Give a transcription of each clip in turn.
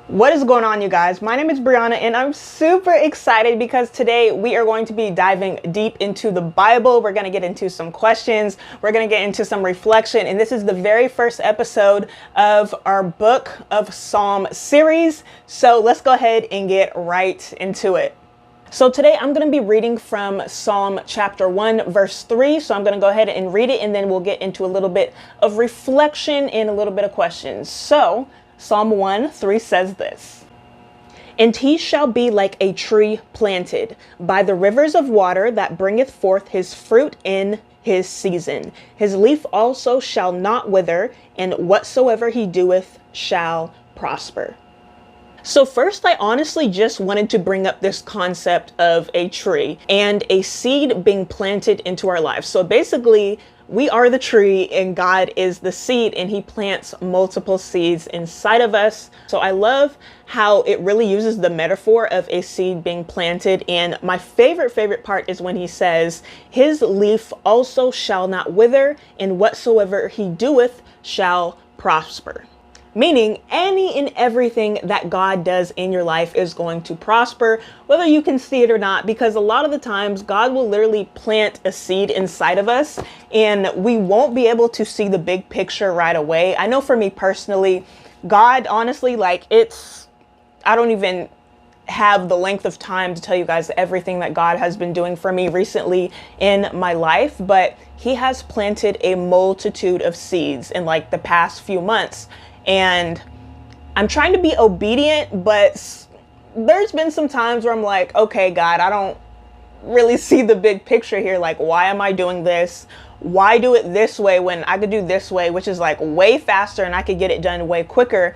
What is going on, you guys? My name is Brianna and I'm super excited because today we are going to be diving deep into the Bible. We're going to get into some questions. We're going to get into some reflection. And this is the very first episode of our Book of Psalm series. So let's go ahead and get right into it. So today I'm going to be reading from Psalm chapter 1, verse 3. So I'm going to go ahead and read it and then we'll get into a little bit of reflection and a little bit of questions. So Psalm 1:3 says this: "And he shall be like a tree planted by the rivers of water that bringeth forth his fruit in his season. His leaf also shall not wither, and whatsoever he doeth shall prosper." So first, I honestly just wanted to bring up this concept of a tree and a seed being planted into our lives. So basically, we are the tree and God is the seed, and he plants multiple seeds inside of us. So I love how it really uses the metaphor of a seed being planted. And my favorite part is when he says, "His leaf also shall not wither, and whatsoever he doeth shall prosper." Meaning any and everything that God does in your life is going to prosper, whether you can see it or not, because a lot of the times God will literally plant a seed inside of us and we won't be able to see the big picture right away. I know for me personally, God, honestly, I don't even have the length of time to tell you guys everything that God has been doing for me recently in my life, but he has planted a multitude of seeds in like the past few months. And I'm trying to be obedient, but there's been some times where I'm like, okay, God, I don't really see the big picture here. Like, why am I doing this? Why do it this way when I could do this way, which is like way faster and I could get it done way quicker.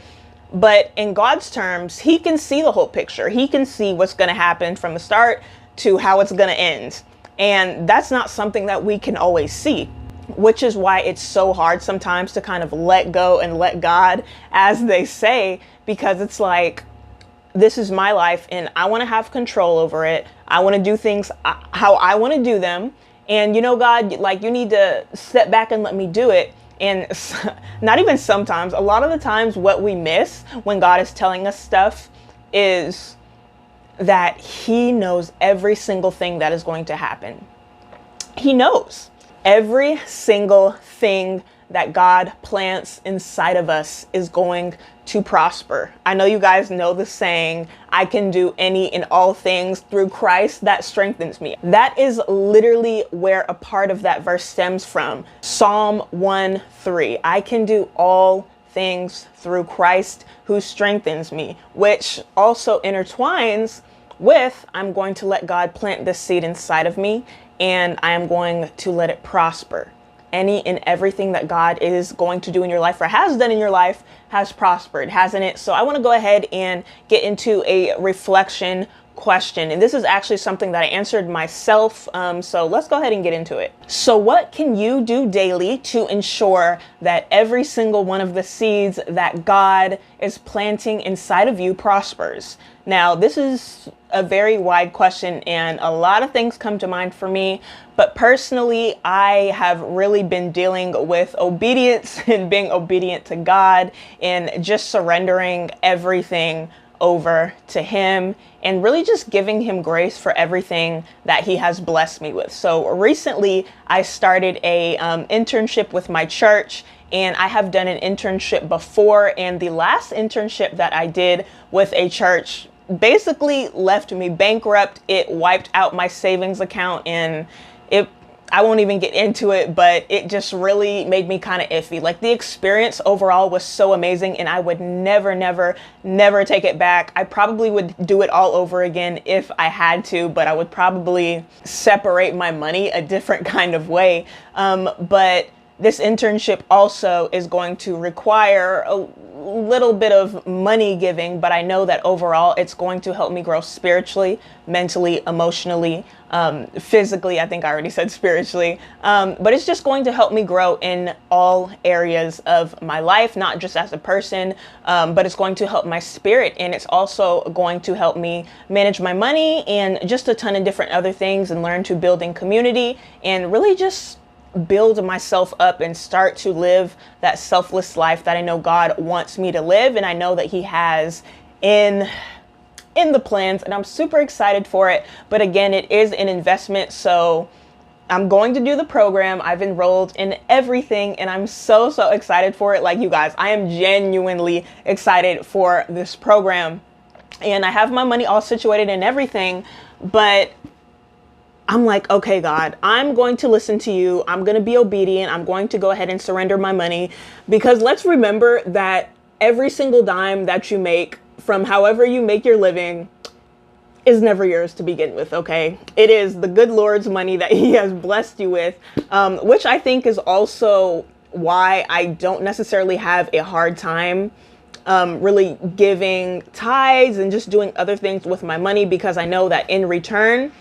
But in God's terms, he can see the whole picture. He can see what's going to happen from the start to how it's going to end. And that's not something that we can always see, which is why it's so hard sometimes to kind of let go and let God, as they say, because it's like, this is my life and I want to have control over it. I want to do things how I want to do them. And you know, God, like, you need to step back and let me do it. And not even sometimes, a lot of the times what we miss when God is telling us stuff is that he knows every single thing that is going to happen. He knows. Every single thing that God plants inside of us is going to prosper. I know you guys know the saying, "I can do any and all things through Christ that strengthens me." That is literally where a part of that verse stems from. Psalm 1:3. I can do all things through Christ who strengthens me, which also intertwines with, I'm going to let God plant this seed inside of me, and I am going to let it prosper. Any and everything that God is going to do in your life or has done in your life has prospered, hasn't it? So I want to go ahead and get into a reflection question. And this is actually something that I answered myself. So let's go ahead and get into it. So what can you do daily to ensure that every single one of the seeds that God is planting inside of you prospers? Now, this is a very wide question and a lot of things come to mind for me, but personally, I have really been dealing with obedience and being obedient to God and just surrendering everything over to him and really just giving him grace for everything that he has blessed me with. So recently I started a internship with my church, and I have done an internship before, and the last internship that I did with a church basically left me bankrupt. It wiped out my savings account, and I won't even get into it, but it just really made me kind of iffy. Like, the experience overall was so amazing and I would never take it back. I probably would do it all over again if I had to, but I would probably separate my money a different kind of way. But this internship also is going to require a little bit of money giving, but I know that overall it's going to help me grow spiritually, mentally, emotionally, physically. I think I already said spiritually, but it's just going to help me grow in all areas of my life, not just as a person, but it's going to help my spirit, and it's also going to help me manage my money and just a ton of different other things, and learn to build in community and really just build myself up and start to live that selfless life that I know God wants me to live, and I know that he has in the plans, and I'm super excited for it. But again, it is an investment, so I'm going to do the program. I've enrolled in everything, and I'm so excited for it. Like, you guys, I am genuinely excited for this program, and I have my money all situated and everything, but I'm like, okay, God, I'm going to listen to you. I'm going to be obedient. I'm going to go ahead and surrender my money, because let's remember that every single dime that you make from however you make your living is never yours to begin with, okay? It is the good Lord's money that he has blessed you with, which I think is also why I don't necessarily have a hard time really giving tithes and just doing other things with my money, because I know that in return,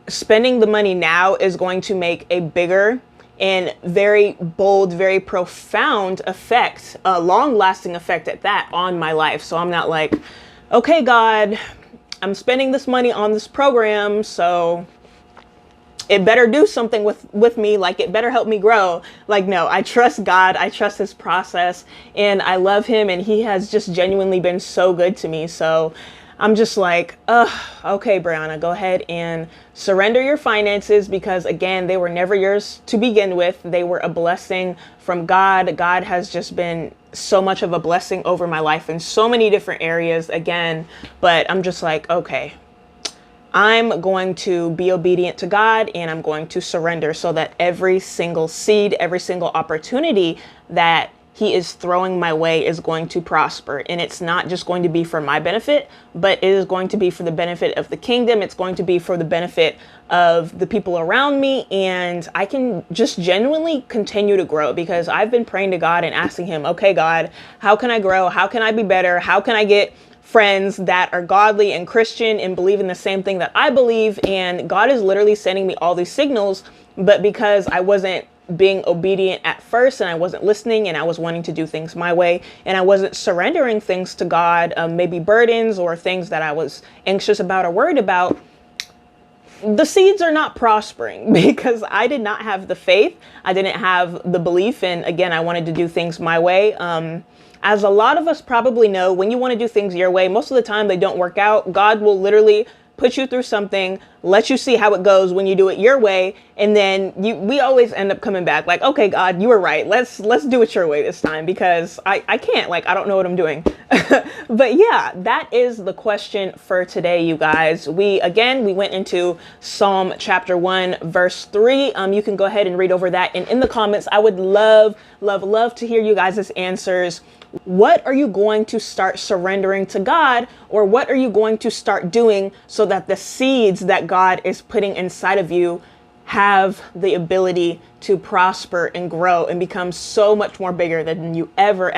spending the money now is going to make a bigger and very bold, very profound effect, a long-lasting effect at that, on my life. So I'm not like, okay, God, I'm spending this money on this program, so it better do something with me, like it better help me grow. Like, no, I trust God, I trust his process, and I love him, and he has just genuinely been so good to me. So I'm just like, okay, Brianna, go ahead and surrender your finances, because again, they were never yours to begin with. They were a blessing from God. God has just been so much of a blessing over my life in so many different areas again, but I'm just like, okay, I'm going to be obedient to God, and I'm going to surrender, so that every single seed, every single opportunity that he is throwing my way is going to prosper. And it's not just going to be for my benefit, but it is going to be for the benefit of the kingdom. It's going to be for the benefit of the people around me. And I can just genuinely continue to grow, because I've been praying to God and asking him, okay, God, how can I grow? How can I be better? How can I get friends that are godly and Christian and believe in the same thing that I believe? And God is literally sending me all these signals, but because I wasn't being obedient at first, and I wasn't listening, and I was wanting to do things my way, and I wasn't surrendering things to God, maybe burdens or things that I was anxious about or worried about, the seeds are not prospering, because I did not have the faith. I didn't have the belief. And again, I wanted to do things my way. As a lot of us probably know, when you want to do things your way, most of the time they don't work out. God will literally put you through something, let you see how it goes when you do it your way, and then we always end up coming back like, okay, God, you were right. Let's do it your way this time, because I can't, like, I don't know what I'm doing. But yeah, that is the question for today, you guys. We went into Psalm chapter 1, verse 3. You can go ahead and read over that, and in the comments, I would love to hear you guys' answers. What are you going to start surrendering to God, or what are you going to start doing so that the seeds that God is putting inside of you have the ability to prosper and grow and become so much more bigger than you ever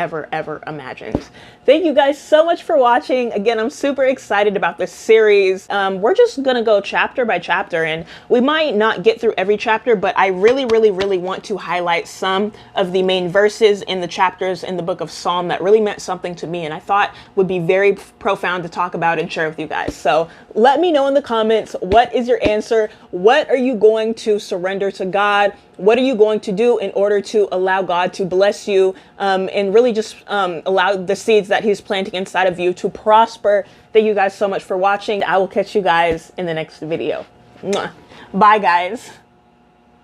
imagined? Thank you guys so much for watching. Again, I'm super excited about this series. We're just gonna go chapter by chapter, and we might not get through every chapter, but I really want to highlight some of the main verses in the chapters in the book of Psalm that really meant something to me, and I thought would be very profound to talk about and share with you guys. So let me know in the comments, what is your answer? What are you going to surrender to God? What are you going to do in order to allow God to bless you, and really just allow the seeds that he's planting inside of you to prosper? Thank you guys so much for watching. I will catch you guys in the next video. Mwah. Bye, guys.